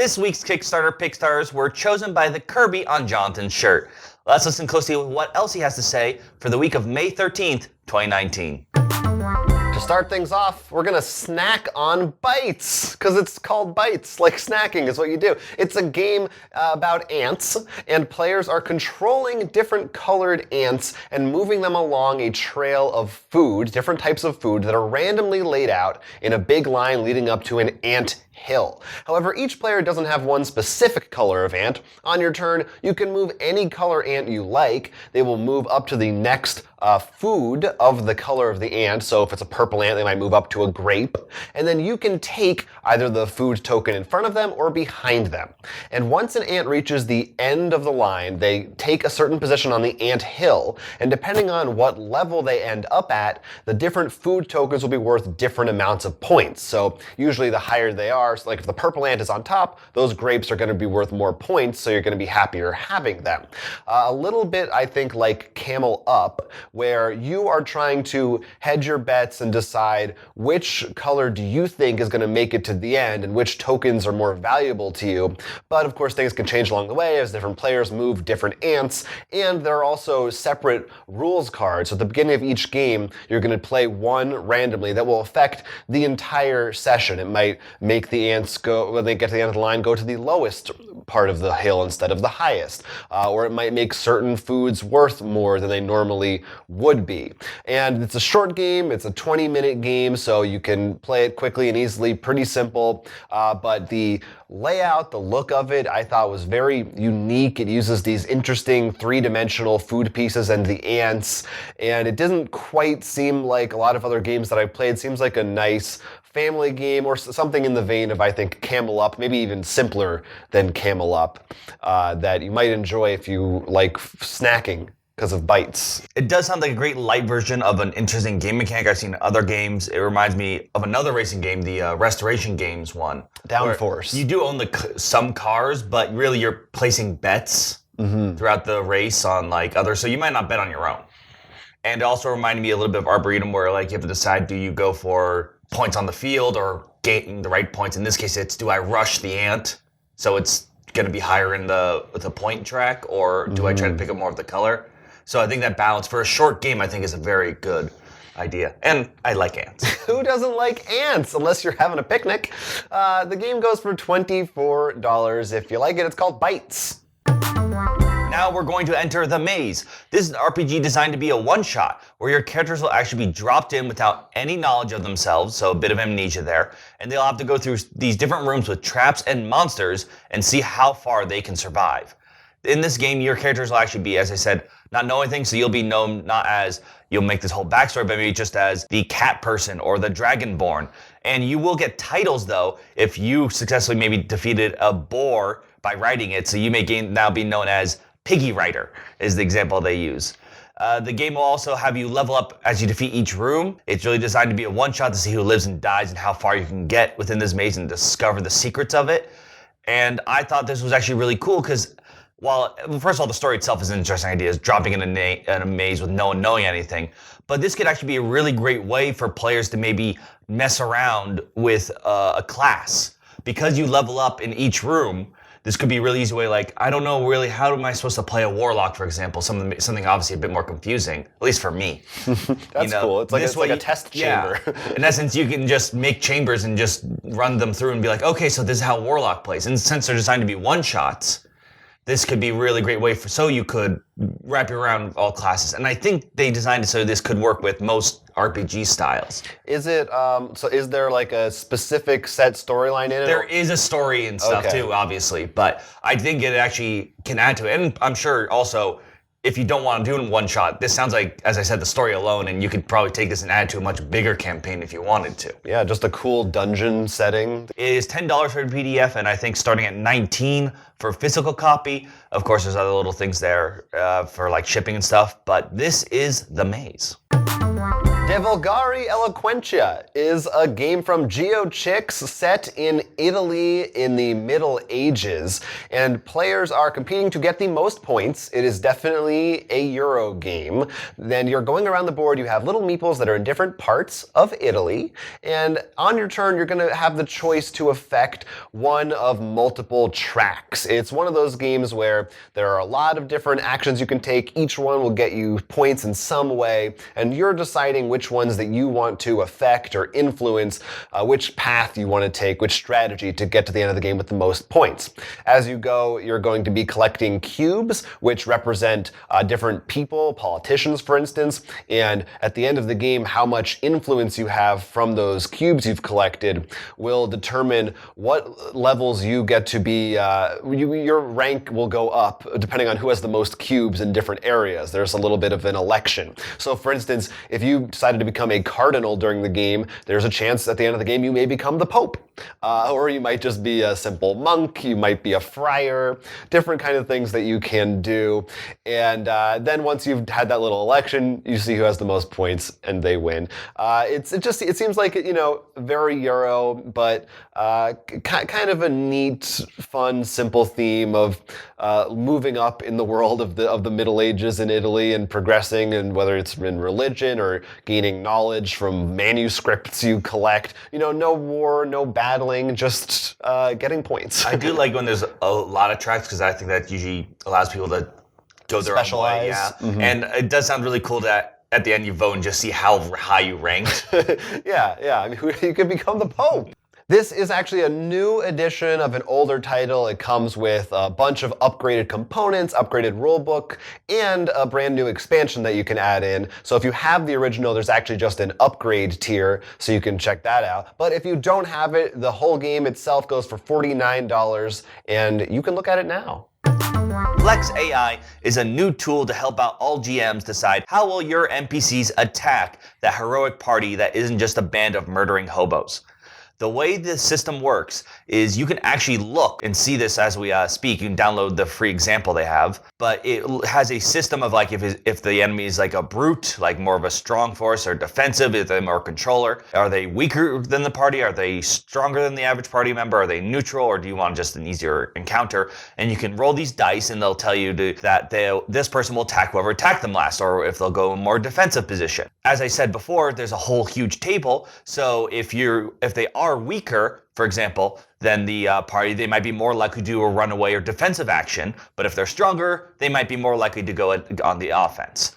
This week's Kickstarter Pickstarters were chosen by the Kirby on Jonathan's shirt. Let's listen closely to what else he has to say for the week of May 13th, 2019. To start things off, we're gonna snack on bites, because it's called bites, like snacking is what you do. It's a game about ants, and players are controlling different colored ants and moving them along a trail of food, different types of food that are randomly laid out in a big line leading up to an ant hill. However, each player doesn't have one specific color of ant. On your turn, you can move any color ant you like. They will move up to the next food of the color of the ant. So if it's a purple ant, they might move up to a grape. And then you can take either the food token in front of them or behind them. And once an ant reaches the end of the line, they take a certain position on the ant hill. And depending on what level they end up at, the different food tokens will be worth different amounts of points. So usually the higher they are, so like if the purple ant is on top, those grapes are going to be worth more points, so you're going to be happier having them. A little bit, I think, like Camel Up, where you are trying to hedge your bets and decide which color do you think is going to make it to the end and which tokens are more valuable to you. But of course, things can change along the way as different players move different ants, and there are also separate rules cards. So at the beginning of each game, you're going to play one randomly that will affect the entire session. It might make the ants go, when they get to the end of the line, go to the lowest part of the hill instead of the highest. Or it might make certain foods worth more than they normally would be. And it's a short game, it's a 20-minute game, so you can play it quickly and easily, pretty simple. But the layout, the look of it, I thought was very unique. It uses these interesting three-dimensional food pieces and the ants, and it doesn't quite seem like a lot of other games that I've played. It seems like a nice family game or something in the vein of, I think, Camel Up, maybe even simpler than Camel Up, that you might enjoy if you like snacking because of bites. It does sound like a great light version of an interesting game mechanic I've seen in other games. It reminds me of another racing game, the Restoration Games one. Downforce. You do own some cars, but really you're placing bets throughout the race on like others, so you might not bet on your own. And it also reminded me a little bit of Arboretum, where like you have to decide, do you go for points on the field or getting the right points? In this case, it's do I rush the ant, so it's going to be higher in the point track, or do I try to pick up more of the color? So I think that balance for a short game, I think, is a very good idea. And I like ants. Who doesn't like ants, unless you're having a picnic? The game goes for $24. If you like it, it's called Bites. Now we're going to enter the maze. This is an RPG designed to be a one-shot, where your characters will actually be dropped in without any knowledge of themselves, so a bit of amnesia there, and they'll have to go through these different rooms with traps and monsters and see how far they can survive. In this game, your characters will actually be, as I said, not know anything, so you'll be known not as, you'll make this whole backstory, but maybe just as the cat person or the dragonborn. And you will get titles, though, if you successfully maybe defeated a boar by riding it, so you may now be known as Piggy Rider is the example they use. The game will also have you level up as you defeat each room. It's really designed to be a one-shot to see who lives and dies and how far you can get within this maze and discover the secrets of it. And I thought this was actually really cool because first of all, the story itself is an interesting idea, is dropping in a maze with no one knowing anything. But this could actually be a really great way for players to maybe mess around with a class. Because you level up in each room, this could be a really easy way, like, I don't know really, how am I supposed to play a warlock, for example? Something obviously a bit more confusing, at least for me. That's cool. It's like a test chamber. Yeah. In essence, you can just make chambers and just run them through and be like, okay, so this is how warlock plays. And since they're designed to be one-shots, this could be a really great way so you could wrap your around all classes. And I think they designed it so this could work with most RPG styles. Is it, so is there like a specific set storyline in it? There is a story and stuff too, obviously, but I think it actually can add to it. And I'm sure also, if you don't want to do it in one shot, this sounds like, as I said, the story alone, and you could probably take this and add to a much bigger campaign if you wanted to. Yeah, just a cool dungeon setting. It is $10 for a PDF, and I think starting at $19 for a physical copy. Of course, there's other little things there for like shipping and stuff, but this is The Maze. Vulgari Eloquentia is a game from GeoChix set in Italy in the Middle Ages, and players are competing to get the most points. It is definitely a Euro game. Then you're going around the board, you have little meeples that are in different parts of Italy, and on your turn you're going to have the choice to affect one of multiple tracks. It's one of those games where there are a lot of different actions you can take. Each one will get you points in some way, and you're deciding which ones that you want to affect or influence, which path you want to take, which strategy to get to the end of the game with the most points. As you go, you're going to be collecting cubes, which represent different people, politicians, for instance, and at the end of the game, how much influence you have from those cubes you've collected will determine what levels you get to be, your rank will go up depending on who has the most cubes in different areas. There's a little bit of an election. So for instance, if you decided to become a cardinal during the game, there's a chance at the end of the game you may become the Pope. Or you might just be a simple monk, you might be a friar, different kind of things that you can do. And then once you've had that little election, you see who has the most points and they win. It seems like, very Euro, but kind of a neat, fun, simple theme of moving up in the world of the Middle Ages in Italy and progressing, and whether it's in religion or gaining knowledge from manuscripts you collect. No war, no battling, just getting points. I do like when there's a lot of tracks because I think that usually allows people to go their own way. Yeah. Mm-hmm. And it does sound really cool that at the end you vote and just see how high you ranked. Yeah. I mean, you could become the Pope. This is actually a new edition of an older title. It comes with a bunch of upgraded components, upgraded rulebook, and a brand new expansion that you can add in. So if you have the original, there's actually just an upgrade tier, so you can check that out. But if you don't have it, the whole game itself goes for $49, and you can look at it now. Flex AI is a new tool to help out all GMs decide how will your NPCs attack that heroic party that isn't just a band of murdering hobos. The way this system works is you can actually look and see this as we speak. You can download the free example they have, but it has a system of like if the enemy is like a brute, like more of a strong force, or defensive, if they're more controller. Are they weaker than the party? Are they stronger than the average party member? Are they neutral, or do you want just an easier encounter? And you can roll these dice, and they'll tell you that this person will attack whoever attacked them last, or if they'll go in more defensive position. As I said before, there's a whole huge table. So if they are weaker, for example, than the party, they might be more likely to do a runaway or defensive action. But if they're stronger, they might be more likely to go on the offense.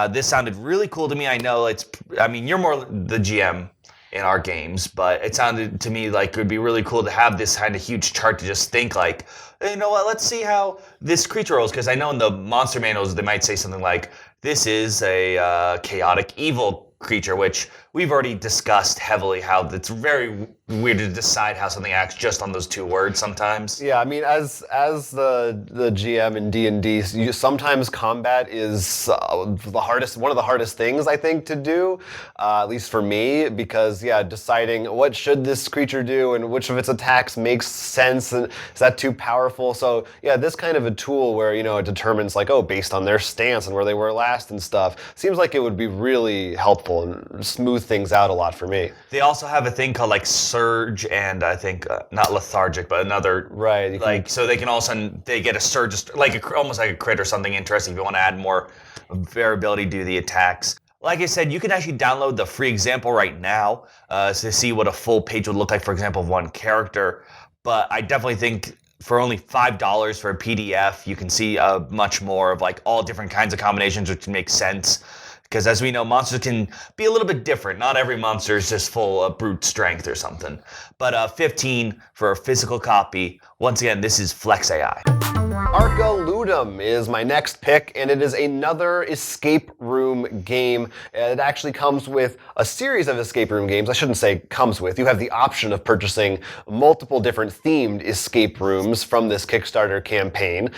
This sounded really cool to me. I know you're more the GM in our games, but it sounded to me like it would be really cool to have this kind of huge chart to just think like, you know what, let's see how this creature rolls. Because I know in the monster manuals, they might say something like, this is a chaotic evil creature, which we've already discussed heavily, how it's very weird to decide how something acts just on those two words sometimes. Yeah, I mean, as the GM in D&D, sometimes combat is one of the hardest things, I think, to do, at least for me, because, deciding what should this creature do and which of its attacks makes sense, and is that too powerful? So, this kind of a tool where, it determines, like, based on their stance and where they were last and stuff, seems like it would be really helpful and smooth things out a lot for me. They also have a thing called like surge, and I think not lethargic, but another so they can also they get a surge, almost like a crit or something interesting if you want to add more variability to the attacks. Like I said, you can actually download the free example right now to see what a full page would look like, for example, of one character. But I definitely think for only $5 for a PDF, you can see much more of like all different kinds of combinations, which make sense. Because as we know, monsters can be a little bit different. Not every monster is just full of brute strength or something. But $15 for a physical copy. Once again, this is Flex AI. Arca Ludum is my next pick, and it is another escape room game. It actually comes with a series of escape room games. I shouldn't say comes with. You have the option of purchasing multiple different themed escape rooms from this Kickstarter campaign.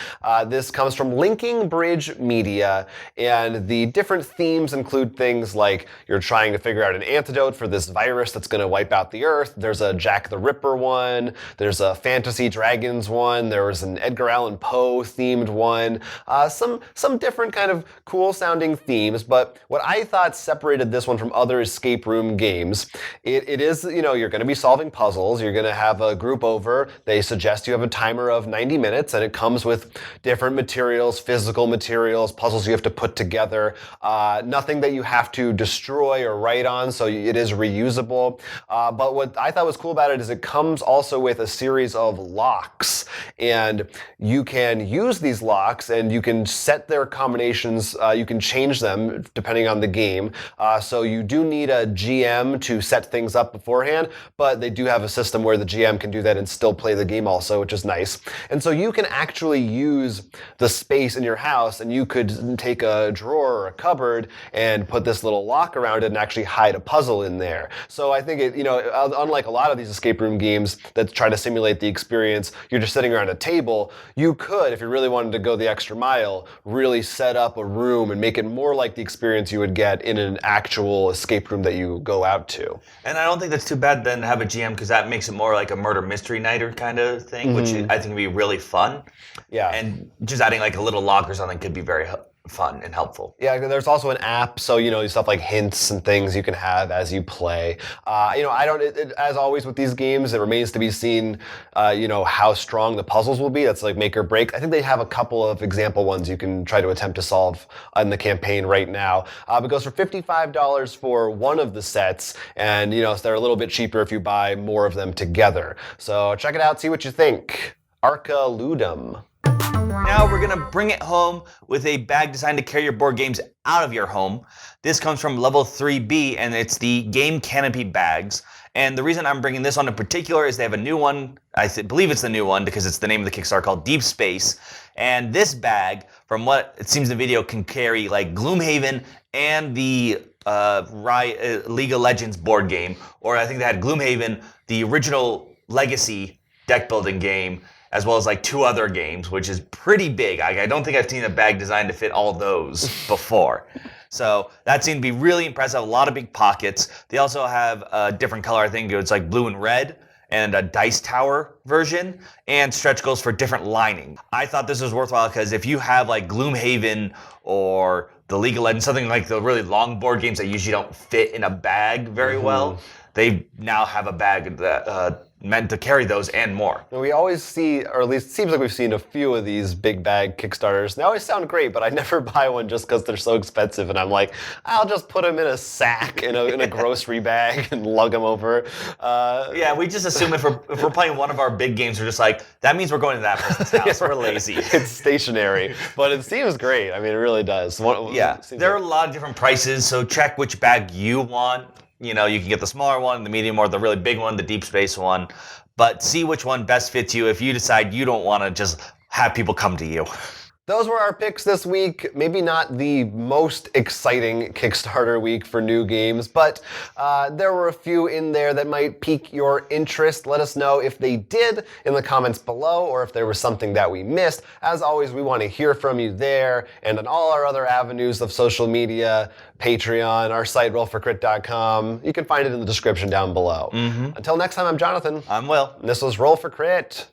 This comes from Linking Bridge Media, and the different themes themes include things like you're trying to figure out an antidote for this virus that's going to wipe out the Earth. There's a Jack the Ripper one. There's a Fantasy Dragons one. There was an Edgar Allan Poe themed one. Some different kind of cool sounding themes. But what I thought separated this one from other escape room games, it is, you're going to be solving puzzles. You're going to have a group over. They suggest you have a timer of 90 minutes, and it comes with different materials, physical materials, puzzles you have to put together. Nothing that you have to destroy or write on, so it is reusable. But what I thought was cool about it is it comes also with a series of locks, and you can use these locks and you can set their combinations. You can change them depending on the game. So you do need a GM to set things up beforehand, but they do have a system where the GM can do that and still play the game also, which is nice. And so you can actually use the space in your house, and you could take a drawer or a cupboard and put this little lock around it and actually hide a puzzle in there. So I think unlike a lot of these escape room games that try to simulate the experience, you're just sitting around a table, you could, if you really wanted to go the extra mile, really set up a room and make it more like the experience you would get in an actual escape room that you go out to. And I don't think that's too bad then to have a GM, because that makes it more like a murder mystery nighter kind of thing, which I think would be really fun. Yeah. And just adding like a little lock or something could be very fun and helpful. Yeah, there's also an app, so stuff like hints and things you can have as you play. As always with these games, it remains to be seen, how strong the puzzles will be. That's like make or break. I think they have a couple of example ones you can try to attempt to solve in the campaign right now. It goes for $55 for one of the sets, and so they're a little bit cheaper if you buy more of them together. So check it out, see what you think. Arca Ludum. Now we're going to bring it home with a bag designed to carry your board games out of your home. This comes from level 3B, and it's the game canopy bags. And the reason I'm bringing this one in particular is they have a new one. I believe it's the new one because it's the name of the Kickstarter, called Deep Space. And this bag, from what it seems in the video, can carry like Gloomhaven and the League of Legends board game. Or I think they had Gloomhaven, the original Legacy deck building game, as well as like 2 other games, which is pretty big. I don't think I've seen a bag designed to fit all those before. So that seemed to be really impressive. A lot of big pockets. They also have a different color. I think it's like blue and red, and a dice tower version, and stretch goals for different lining. I thought this was worthwhile because if you have like Gloomhaven or the League of Legends, something like the really long board games that usually don't fit in a bag very well, they now have a bag that meant to carry those and more. We always see, or at least it seems like we've seen a few of these big bag Kickstarters. They always sound great, but I never buy one just because they're so expensive. And I'm like, I'll just put them in a sack in a grocery bag and lug them over. Yeah, we just assume if we're playing one of our big games, we're just like, that means we're going to that person's house. We're lazy. It's stationary, but it seems great. I mean, it really does. There are a lot of different prices, so check which bag you want. You can get the smaller one, the medium, or the really big one, the deep space one. But see which one best fits you if you decide you don't want to just have people come to you. Those were our picks this week. Maybe not the most exciting Kickstarter week for new games, but there were a few in there that might pique your interest. Let us know if they did in the comments below, or if there was something that we missed. As always, we want to hear from you there and on all our other avenues of social media, Patreon, our site, rollforcrit.com. You can find it in the description down below. Until next time, I'm Jonathan. I'm Will. And this was Roll for Crit.